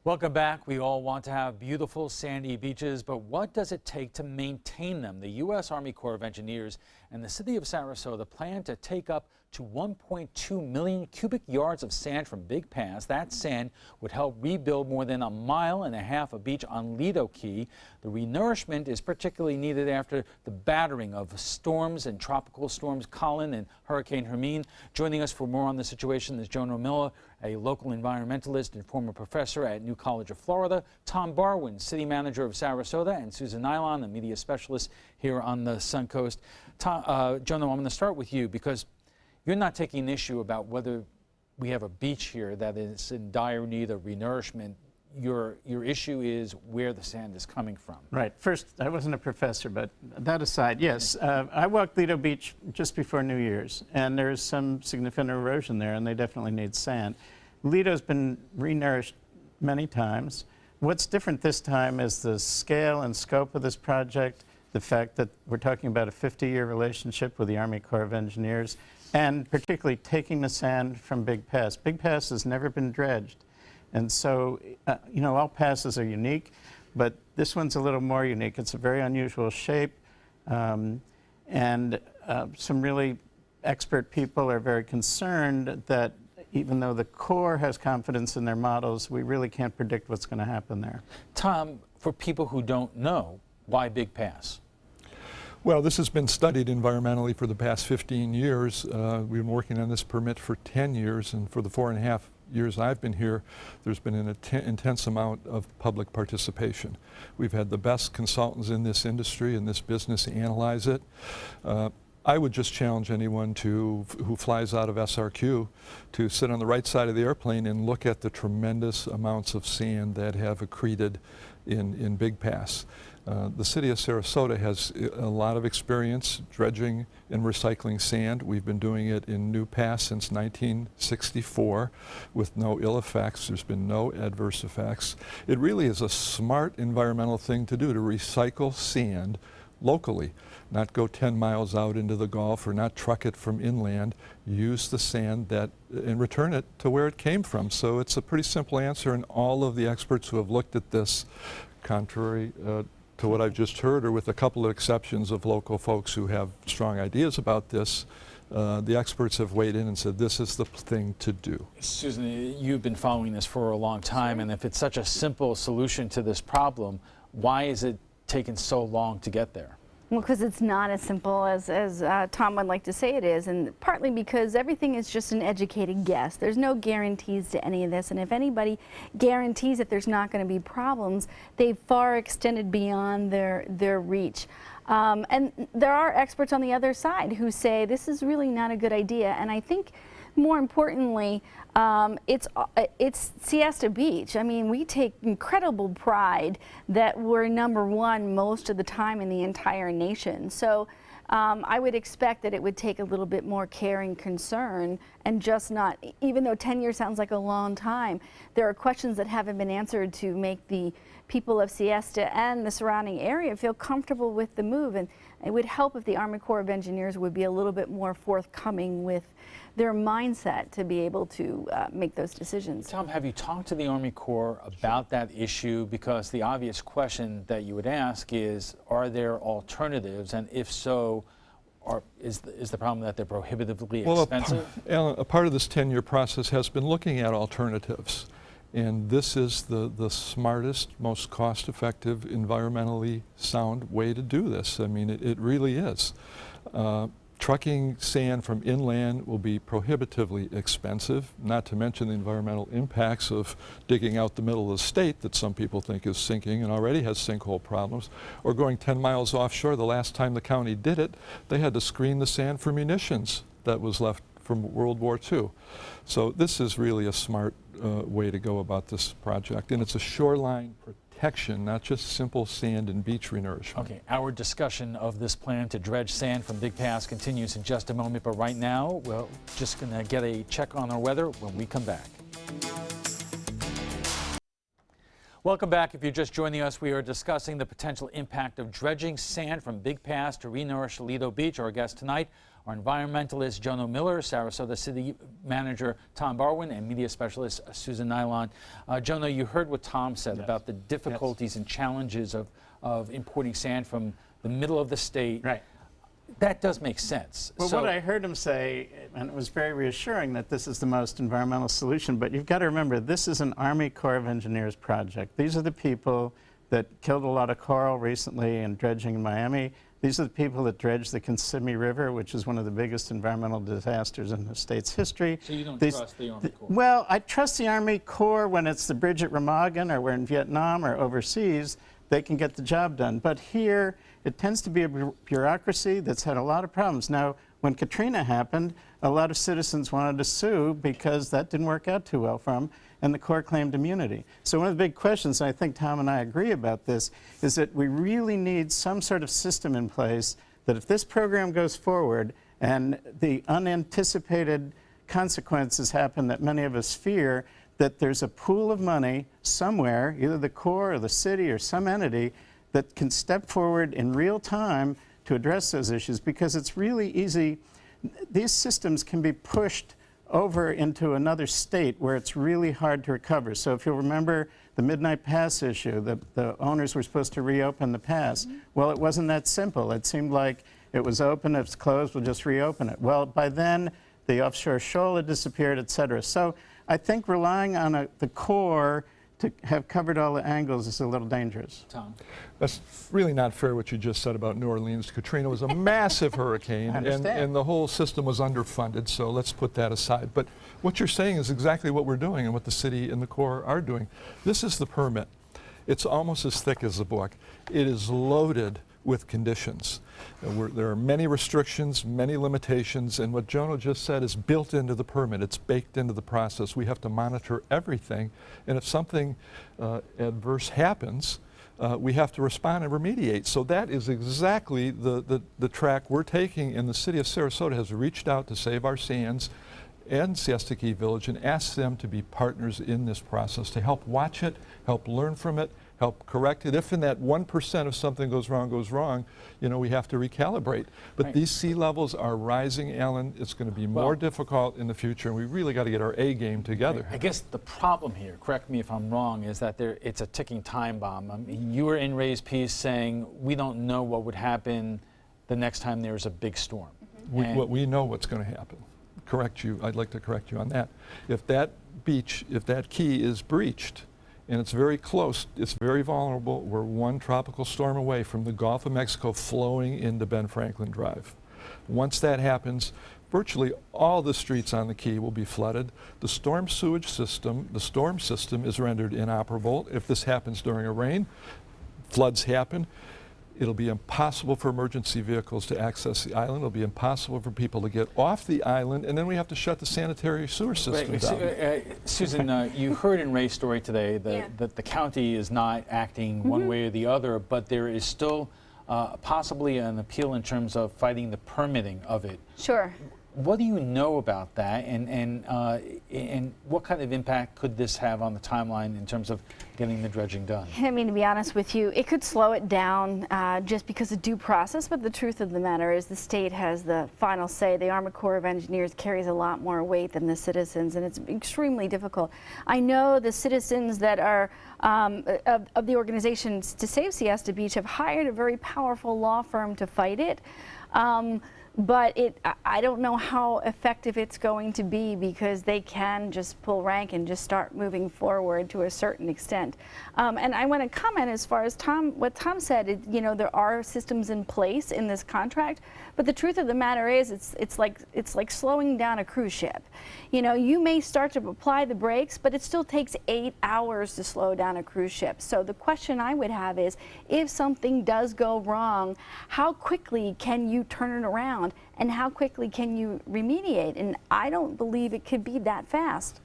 Welcome back. We all want to have beautiful sandy beaches, but what does it take to maintain them? The U.S. Army Corps of Engineers and the city of Sarasota plan to take up to 1.2 million cubic yards of sand from Big Pass. That sand would help rebuild more than 1.5 miles of beach on Lido Key. The renourishment is particularly needed after the battering of storms and tropical storms Colin and Hurricane Hermine. Joining us for more on the situation is Joan O'Miller, a local environmentalist and former professor at New College of Florida, Tom Barwin, city manager of Sarasota, and Susan Nylon, a media specialist here on the Suncoast. Joan, I'm going to start with you because you're not taking an issue about whether we have a beach here that is in dire need of renourishment. Your issue is where the sand is coming from. Right. First, I wasn't a professor, but that aside, yes. I walked Lido Beach just before New Year's, and there's some significant erosion there, and they definitely need sand. Lido's been renourished many times. What's different this time is the scale and scope of this project, the fact that we're talking about a 50-year relationship with the Army Corps of Engineers, and particularly taking the sand from Big Pass. Big Pass has never been dredged. And so, you know, all passes are unique, but this one's a little more unique. It's a very unusual shape, and some really expert people are very concerned that even though the Corps has confidence in their models, we really can't predict what's going to happen there. Tom, for people who don't know, why Big Pass? Well, this has been studied environmentally for the past 15 years. We've been working on this permit for 10 years, and for the 4.5 years I've been here, there's been an intense amount of public participation. We've had the best consultants in this industry, in this business, analyze it. I would just challenge anyone who flies out of SRQ to sit on the right side of the airplane and look at the tremendous amounts of sand that have accreted in Big Pass. The city of Sarasota has a lot of experience dredging and recycling sand. We've been doing it in New Pass since 1964 with no ill effects. There's been no adverse effects. It really is a smart environmental thing to do, to recycle sand locally, not go 10 miles out into the Gulf or not truck it from inland. Use the sand and return it to where it came from. So it's a pretty simple answer, and all of the experts who have looked at this, contrary to what I've just heard, or with a couple of exceptions of local folks who have strong ideas about this, the experts have weighed in and said this is the thing to do. Susan, you've been following this for a long time, and if it's such a simple solution to this problem, why is it taking so long to get there? Well, because it's not as simple as Tom would like to say it is, and partly because everything is just an educated guess. There's no guarantees to any of this, and if anybody guarantees that there's not going to be problems, they've far extended beyond their reach. And there are experts on the other side who say this is really not a good idea, and I think more importantly, it's Siesta Beach. I mean, we take incredible pride that we're #1 most of the time in the entire nation. So I would expect that it would take a little bit more care and concern, and just not, even though 10 years sounds like a long time, there are questions that haven't been answered to make the people of Siesta and the surrounding area feel comfortable with the move. And it would help if the Army Corps of Engineers would be a little bit more forthcoming with their mindset to be able to make those decisions. Tom, have you talked to the Army Corps about that issue? Because the obvious question that you would ask is, are there alternatives? And if so, is the problem that they're prohibitively expensive? Alan, a part of this 10-year process has been looking at alternatives. And this is the smartest, most cost-effective, environmentally sound way to do this. I mean, it really is. Trucking sand from inland will be prohibitively expensive, not to mention the environmental impacts of digging out the middle of the state that some people think is sinking and already has sinkhole problems, or going 10 miles offshore. The last time the county did it, they had to screen the sand for munitions that was left from World War II. So this is really a smart way to go about this project, and it's a shoreline protection, not just simple sand and beach renourishment. Okay, our discussion of this plan to dredge sand from Big Pass continues in just a moment, but right now we're just going to get a check on our weather when we come back. Welcome back. If you're just joining us, we are discussing the potential impact of dredging sand from Big Pass to renourish Lido Beach. Our guest tonight are environmentalist Jono Miller, Sarasota City Manager Tom Barwin, and media specialist Susan Nylon. Jono, you heard what Tom said about the difficulties and challenges of importing sand from the middle of the state. Right. That does make sense. Well, what I heard him say, and it was very reassuring, that this is the most environmental solution, but you've got to remember, this is an Army Corps of Engineers project. These are the people that killed a lot of coral recently in dredging in Miami. These are the people that dredged the Kissimmee River, which is one of the biggest environmental disasters in the state's history. So you don't trust the Army Corps? Well, I trust the Army Corps when it's the Bridget Remagen or we're in Vietnam or overseas. They can get the job done. But here, it tends to be a bureaucracy that's had a lot of problems. Now, when Katrina happened, a lot of citizens wanted to sue because that didn't work out too well for them, and the Corps claimed immunity. So one of the big questions, and I think Tom and I agree about this, is that we really need some sort of system in place that if this program goes forward and the unanticipated consequences happen that many of us fear, that there's a pool of money somewhere, either the Corps or the city or some entity, that can step forward in real time to address those issues, because it's really easy. These systems can be pushed over into another state where it's really hard to recover. So if you'll remember the Midnight Pass issue, the owners were supposed to reopen the pass. Well, it wasn't that simple. It seemed like it was open, if it's closed, we'll just reopen it. Well, by then, the offshore shoal had disappeared, et cetera. So I think relying on the Corps to have covered all the angles is a little dangerous. Tom? That's really not fair what you just said about New Orleans. Katrina was a massive hurricane, and the whole system was underfunded, so let's put that aside. But what you're saying is exactly what we're doing and what the city and the Corps are doing. This is the permit. It's almost as thick as the book. It is loaded with conditions. There are many restrictions, many limitations, and what Jono just said is built into the permit. It's baked into the process. We have to monitor everything, and if something adverse happens, we have to respond and remediate. So that is exactly the track we're taking, and the city of Sarasota has reached out to Save Our Sands and Siesta Key Village and asked them to be partners in this process, to help watch it, help learn from it, help correct it. If in that 1% of something goes wrong, you know, we have to recalibrate. But these sea levels are rising, Alan. It's going to be more difficult in the future, and we really got to get our A game together. I guess the problem here, correct me if I'm wrong, is that it's a ticking time bomb. I mean, you were in Ray's piece saying we don't know what would happen the next time there's a big storm. We know what's going to happen. I'd like to correct you on that. If that beach, if that key is breached, and it's very close, it's very vulnerable. We're one tropical storm away from the Gulf of Mexico flowing into Ben Franklin Drive. Once that happens, virtually all the streets on the key will be flooded. The storm sewage system, the storm system is rendered inoperable. If this happens during a rain, floods happen. It'll be impossible for emergency vehicles to access the island. It'll be impossible for people to get off the island, and then we have to shut the sanitary sewer system down. Susan, you heard in Ray's story today that the county is not acting one way or the other, but there is still possibly an appeal in terms of fighting the permitting of it. Sure. What do you know about that, and what kind of impact could this have on the timeline in terms of getting the dredging done? I mean, to be honest with you, it could slow it down just because of due process, but the truth of the matter is the state has the final say. The Army Corps of Engineers carries a lot more weight than the citizens, and it's extremely difficult. I know the citizens that are of the organizations to save Siesta Beach have hired a very powerful law firm to fight it. But I don't know how effective it's going to be, because they can just pull rank and just start moving forward to a certain extent. And I want to comment as far as what Tom said. You know, there are systems in place in this contract, but the truth of the matter is, it's like slowing down a cruise ship. You know, you may start to apply the brakes, but it still takes 8 hours to slow down a cruise ship. So the question I would have is, if something does go wrong, how quickly can you turn it around? And how quickly can you remediate? And I don't believe it could be that fast.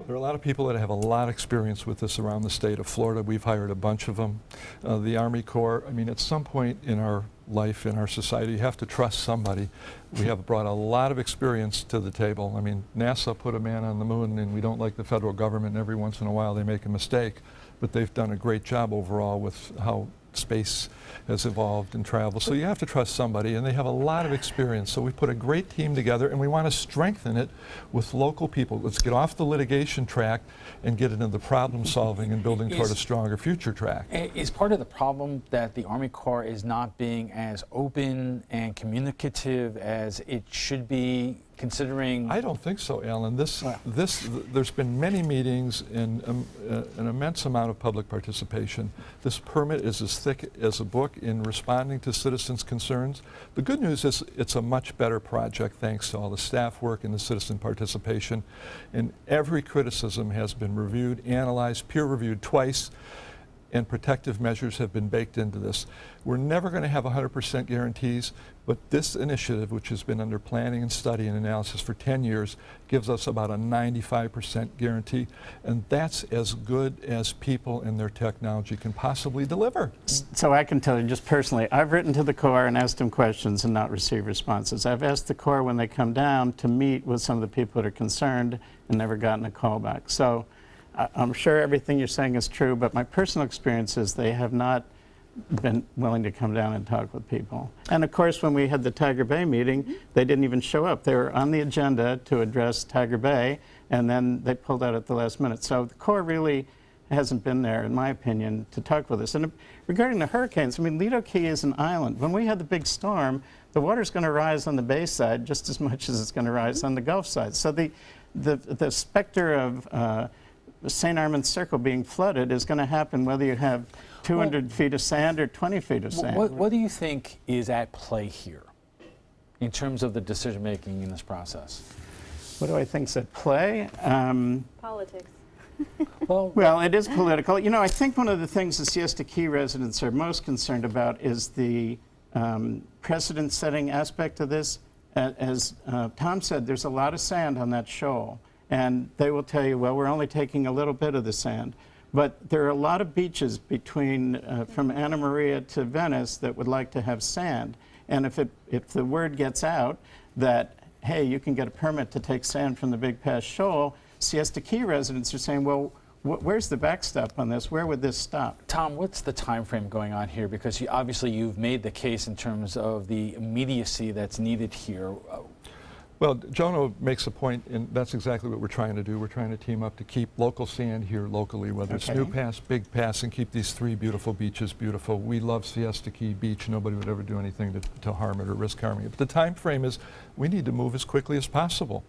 There are a lot of people that have a lot of experience with this around the state of Florida. We've hired a bunch of them. The Army Corps, I mean, at some point in our life, in our society, you have to trust somebody. We have brought a lot of experience to the table. I mean, NASA put a man on the moon, and we don't like the federal government, and every once in a while they make a mistake. but they've done a great job overall with how space has evolved and travel. So you have to trust somebody, and they have a lot of experience. So we put a great team together, and we want to strengthen it with local people. Let's get off the litigation track and get into the problem solving and building toward a stronger future track. Is part of the problem that the Army Corps is not being as open and communicative as it should be, considering? I don't think so, Alan. There's been many meetings and an immense amount of public participation. This permit is as thick as a book in responding to citizens' concerns. The good news is it's a much better project thanks to all the staff work and the citizen participation. And every criticism has been reviewed, analyzed, peer-reviewed twice, and protective measures have been baked into this. We're never going to have 100% guarantees, but this initiative, which has been under planning and study and analysis for 10 years, gives us about a 95% guarantee, and that's as good as people and their technology can possibly deliver. So I can tell you just personally, I've written to the Corps and asked them questions and not received responses. I've asked the Corps when they come down to meet with some of the people that are concerned and never gotten a call back. So I'm sure everything you're saying is true, but my personal experience is they have not been willing to come down and talk with people. And of course, when we had the Tiger Bay meeting, they didn't even show up. They were on the agenda to address Tiger Bay, and then they pulled out at the last minute. So the Corps really hasn't been there, in my opinion, to talk with us. And regarding the hurricanes, I mean, Lido Key is an island. When we had the big storm, the water's going to rise on the bay side just as much as it's going to rise on the Gulf side. So the specter of St. Armand's Circle being flooded is going to happen whether you have 200 feet of sand or 20 feet of sand. What do you think is at play here in terms of the decision making in this process? What do I think is at play? Politics. Well, it is political. You know, I think one of the things the Siesta Key residents are most concerned about is the precedent-setting aspect of this. As Tom said, there's a lot of sand on that shoal. And they will tell you, well, we're only taking a little bit of the sand. But there are a lot of beaches between, from Anna Maria to Venice that would like to have sand. And if the word gets out that, hey, you can get a permit to take sand from the Big Pass Shoal, Siesta Key residents are saying, well, where's the backstop on this? Where would this stop? Tom, what's the time frame going on here? Because obviously you've made the case in terms of the immediacy that's needed here. Well, Jono makes a point, and that's exactly what we're trying to do. We're trying to team up to keep local sand here locally, whether it's New Pass, Big Pass, and keep these three beautiful beaches beautiful. We love Siesta Key Beach. Nobody would ever do anything to harm it or risk harming it. But the time frame is we need to move as quickly as possible.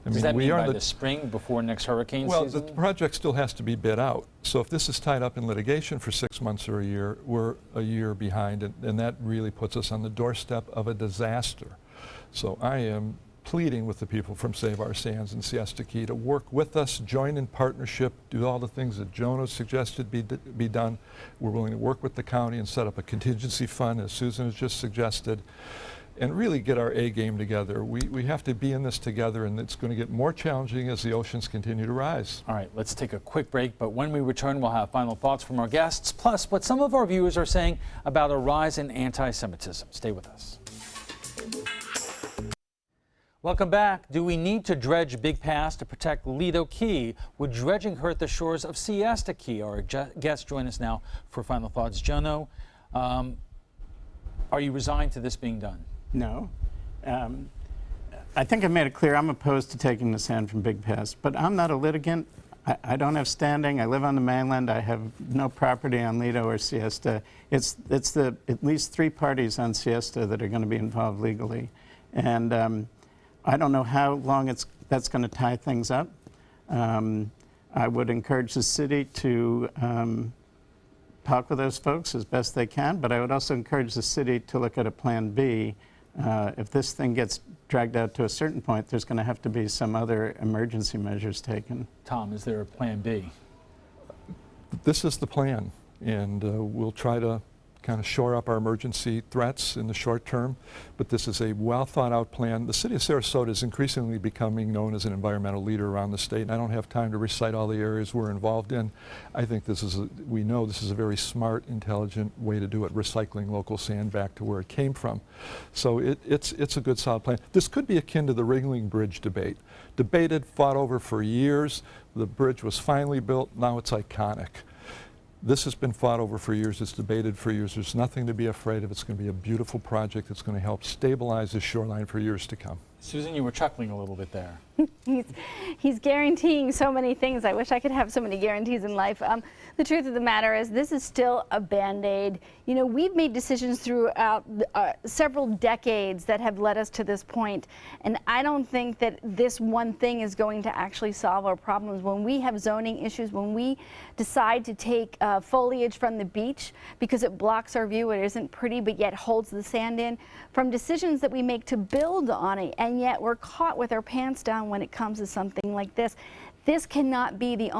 Does that mean by the spring before next hurricane season? Well, the project still has to be bid out. So if this is tied up in litigation for 6 months or a year, we're a year behind, and that really puts us on the doorstep of a disaster. So I am pleading with the people from Save Our Sands and Siesta Key to work with us, join in partnership, do all the things that Jono suggested be done. We're willing to work with the county and set up a contingency fund, as Susan has just suggested, and really get our A game together. We have to be in this together, and it's going to get more challenging as the oceans continue to rise. All right, let's take a quick break, but when we return, we'll have final thoughts from our guests, plus what some of our viewers are saying about a rise in anti-Semitism. Stay with us. Welcome back. Do we need to dredge Big Pass to protect Lido Key? Would dredging hurt the shores of Siesta Key? Our guests join us now for final thoughts. Jono, are you resigned to this being done? No. I think I made it clear I'm opposed to taking the sand from Big Pass, but I'm not a litigant. I don't have standing. I live on the mainland. I have no property on Lido or Siesta. It's at least 3 parties on Siesta that are going to be involved legally. And I don't know how long that's going to tie things up. I would encourage the city to talk with those folks as best they can, but I would also encourage the city to look at a plan B. If this thing gets dragged out to a certain point, there's going to have to be some other emergency measures taken. Tom, is there a plan B? This is the plan, and we'll try to kind of shore up our emergency threats in the short term, but this is a well thought out plan. The city of Sarasota is increasingly becoming known as an environmental leader around the state, and I don't have time to recite all the areas we're involved in. I think we know this is a very smart, intelligent way to do it, recycling local sand back to where it came from. So it's a good solid plan. This could be akin to the Ringling Bridge debate. Debated, fought over for years. The bridge was finally built, now it's iconic. This has been fought over for years. It's debated for years. There's nothing to be afraid of. It's going to be a beautiful project that's going to help stabilize the shoreline for years to come. Susan, you were chuckling a little bit there. He's guaranteeing so many things. I wish I could have so many guarantees in life. The truth of the matter is this is still a Band-Aid. You know, we've made decisions throughout several decades that have led us to this point, and I don't think that this one thing is going to actually solve our problems. When we have zoning issues, when we decide to take foliage from the beach because it blocks our view, it isn't pretty but yet holds the sand in, from decisions that we make to build on it, and yet we're caught with our pants down when it comes to something like this. This cannot be the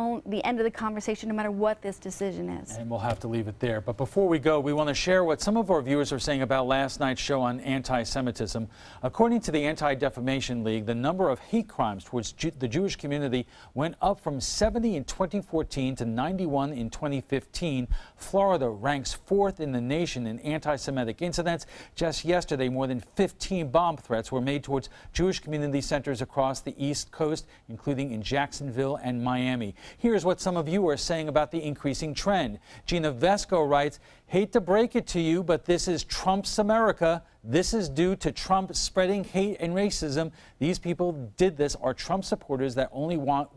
end of the conversation, no matter what this decision is. And we'll have to leave it there. But before we go, we want to share what some of our viewers are saying about last night's show on anti-Semitism. According to the Anti-Defamation League, the number of hate crimes towards the Jewish community went up from 70 in 2014 to 91 in 2015. Florida ranks 4th in the nation in anti-Semitic incidents. Just yesterday, more than 15 bomb threats were made towards Jewish community centers across the East Coast, including in Jacksonville and Miami. Here's what some of you are saying about the increasing trend. Gina Vesco writes, "Hate to break it to you, but this is Trump's America. This is due to Trump spreading hate and racism. These people did this are Trump supporters that only want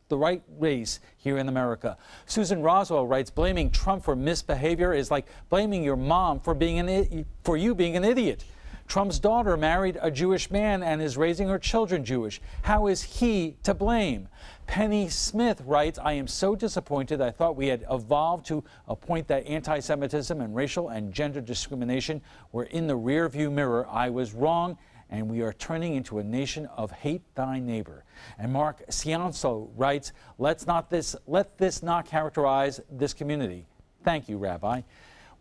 the right race here in America." Susan Roswell writes, "Blaming Trump for misbehavior is like blaming your mom for you being an idiot. Trump's daughter married a Jewish man and is raising her children Jewish. How is he to blame?" Penny Smith writes, "I am so disappointed. I thought we had evolved to a point that anti-Semitism and racial and gender discrimination were in the rearview mirror. I was wrong, and we are turning into a nation of hate thy neighbor." And Mark Ciancio writes, let this not characterize this community. Thank you, Rabbi.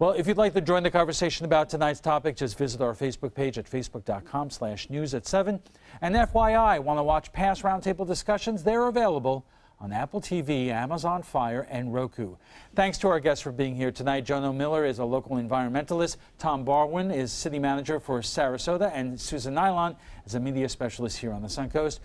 Well, if you'd like to join the conversation about tonight's topic, just visit our Facebook page at facebook.com/news@7. And FYI, want to watch past Roundtable discussions? They're available on Apple TV, Amazon Fire, and Roku. Thanks to our guests for being here tonight. Jono Miller is a local environmentalist. Tom Barwin is city manager for Sarasota, and Susan Nylon is a media specialist here on the Suncoast.